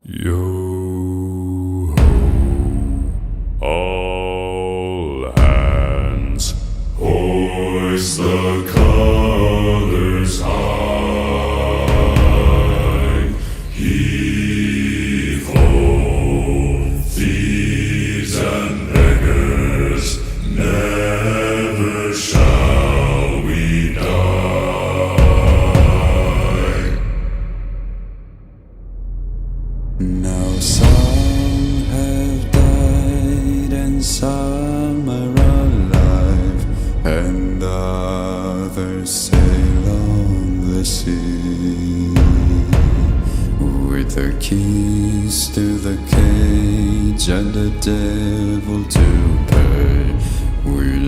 Yo ho, all hands, hoist the colors high. Heave ho, thieves and beggars, never shall we die. Now some have died and some are alive, and others sail on the sea with the keys to the cage and the devil to pay. We